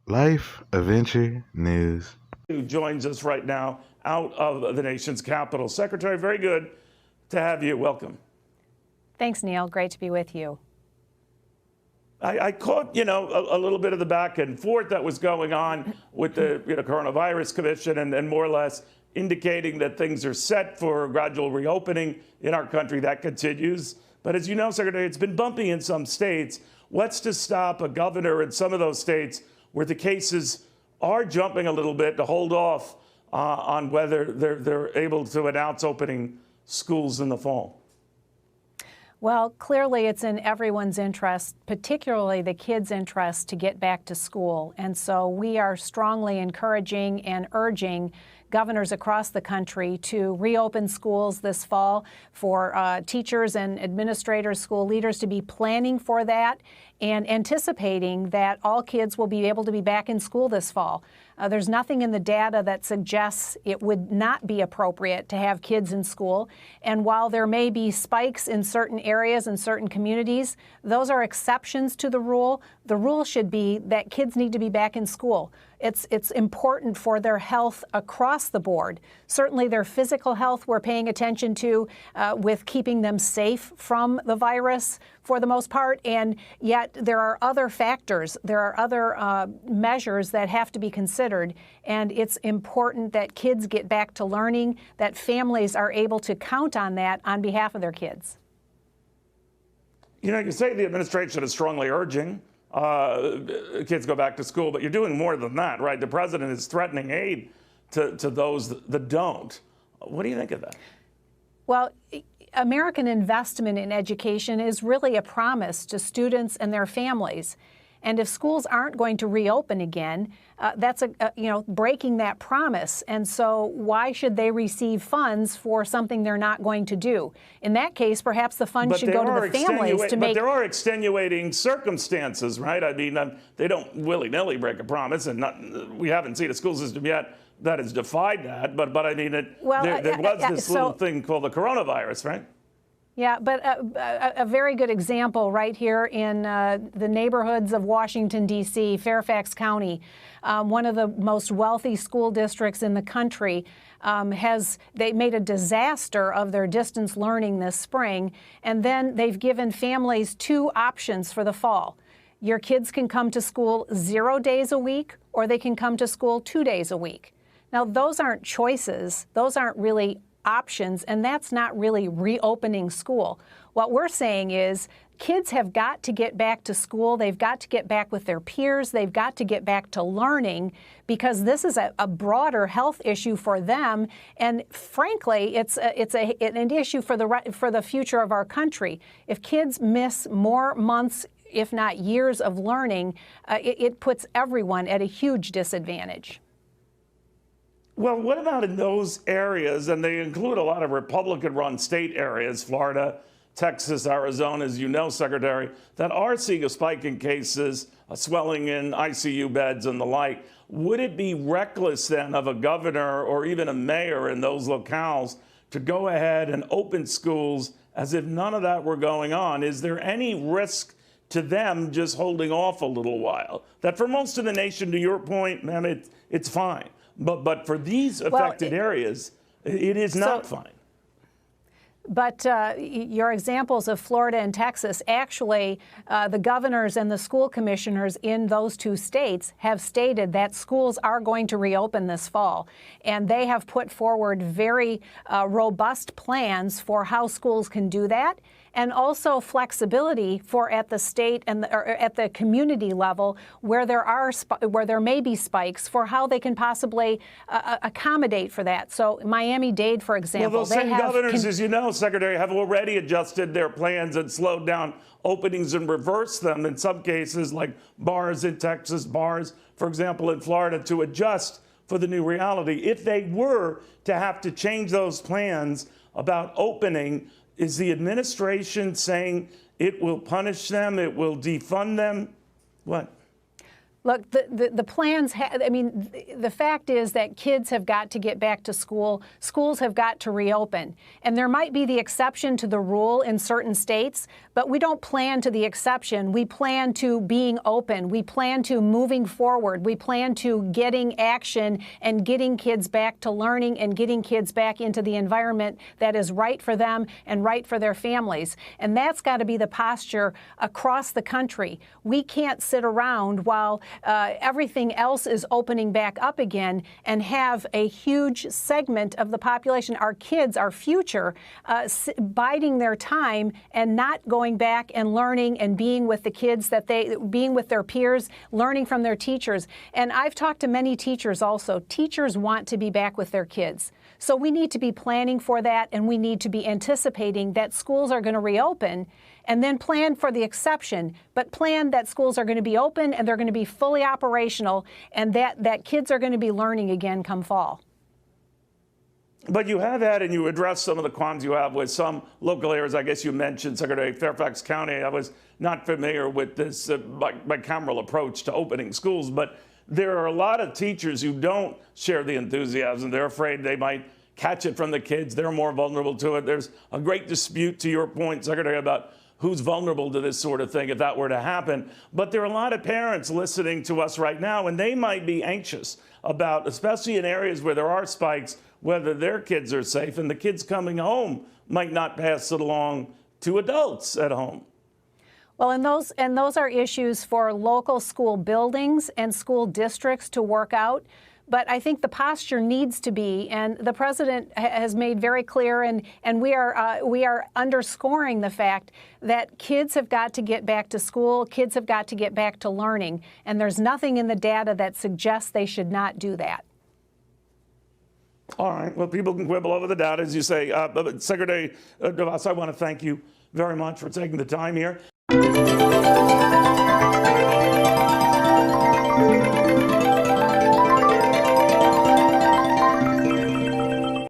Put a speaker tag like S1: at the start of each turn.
S1: Life Adventure News.
S2: Who joins us right now out of the nation's capital. Secretary, very good to have you. Welcome.
S3: Thanks, Neil. Great to be with you.
S2: I caught, a little bit of the back and forth that was going on with the Coronavirus Commission and more or less indicating that things are set for gradual reopening in our country. That continues. But as you know, Secretary, it's been bumpy in some states. What's to stop a governor in some of those states where the cases are jumping a little bit to hold off on whether they're able to announce opening schools in the fall?
S3: Well, clearly it's in everyone's interest, particularly the kids' interest, to get back to school. And so we are strongly encouraging and urging governors across the country to reopen schools this fall, for teachers and administrators, school leaders to be planning for that and anticipating that all kids will be able to be back in school this fall. There's nothing in the data that suggests it would not be appropriate to have kids in school. And while there may be spikes in certain areas and certain communities, those are exceptions to the rule. The rule should be that kids need to be back in school. It's important for their health across the board. Certainly their physical health we're paying attention to with keeping them safe from the virus for the most part, and yet there are other factors, there are other measures that have to be considered, and it's important that kids get back to learning, that families are able to count on that on behalf of their kids.
S2: You say the administration is strongly urging kids go back to school, but you're doing more than that, right? The president is threatening aid to those that don't. What do you think of that?
S3: Well, American investment in education is really a promise to students and their families. And if schools aren't going to reopen again, that's breaking that promise. And so why should they receive funds for something they're not going to do? In that case, perhaps the funds should go to the families to make.
S2: But there are extenuating circumstances, right? I mean, they don't willy-nilly break a promise, and we haven't seen a school system yet that has defied that. But I mean, there was this little thing called the coronavirus, right?
S3: Yeah, but a very good example right here in the neighborhoods of Washington, D.C., Fairfax County, one of the most wealthy school districts in the country, they made a disaster of their distance learning this spring, and then they've given families two options for the fall. Your kids can come to school 0 days a week, or they can come to school 2 days a week. Now, those aren't choices. Those aren't really options, and that's not really reopening school. What we're saying is kids have got to get back to school. They've got to get back with their peers. They've got to get back to learning, because this is a broader health issue for them. And frankly, it's an issue for the future of our country. If kids miss more months, if not years, of learning, it puts everyone at a huge disadvantage.
S2: Well, what about in those areas, and they include a lot of Republican-run state areas, Florida, Texas, Arizona, as you know, Secretary, that are seeing a spike in cases, a swelling in ICU beds and the like. Would it be reckless then of a governor or even a mayor in those locales to go ahead and open schools as if none of that were going on? Is there any risk to them just holding off a little while? That for most of the nation, to your point, man, it's fine. But for these affected areas, it is not fine.
S3: But your examples of Florida and Texas, actually, the governors and the school commissioners in those two states have stated that schools are going to reopen this fall. And they have put forward very robust plans for how schools can do that, and also flexibility for at the state and or at the community level where there may be spikes, for how they can possibly accommodate for that. So Miami-Dade, for example,
S2: well, those same governors, as you know, Secretary, have already adjusted their plans and slowed down openings and reversed them in some cases, like bars in Texas, bars, for example, in Florida, to adjust for the new reality. If they were to have to change those plans about opening, is the administration saying it will punish them, it will defund them? What?
S3: Look, the plans, I mean, the fact is that kids have got to get back to school. Schools have got to reopen. And there might be the exception to the rule in certain states, but we don't plan to the exception. We plan to being open. We plan to moving forward. We plan to getting action and getting kids back to learning and getting kids back into the environment that is right for them and right for their families. And that's got to be the posture across the country. We can't sit around while everything else is opening back up again and have a huge segment of the population, our kids, our future, biding their time and not going back and learning and being with the kids being with their peers, learning from their teachers. And I've talked to many teachers also. Teachers want to be back with their kids. So we need to be planning for that, and we need to be anticipating that schools are going to reopen, and then plan for the exception, but plan that schools are going to be open and they're going to be fully operational, and that kids are going to be learning again come fall.
S2: But you have had, and you addressed some of the qualms you have with some local areas. I guess you mentioned, Secretary, Fairfax County. I was not familiar with this bicameral approach to opening schools, but there are a lot of teachers who don't share the enthusiasm. They're afraid they might catch it from the kids. They're more vulnerable to it. There's a great dispute, to your point, Secretary, about who's vulnerable to this sort of thing if that were to happen. But there are a lot of parents listening to us right now, and they might be anxious about, especially in areas where there are spikes, whether their kids are safe, and the kids coming home might not pass it along to adults at home.
S3: Well, and those are issues for local school buildings and school districts to work out. But I think the posture needs to be, and the president has made very clear, and we are underscoring the fact that kids have got to get back to school, kids have got to get back to learning, and there's nothing in the data that suggests they should not do that.
S2: All right. Well, people can quibble over the data, as you say. But Secretary Devos, I want to thank you very much for taking the time here.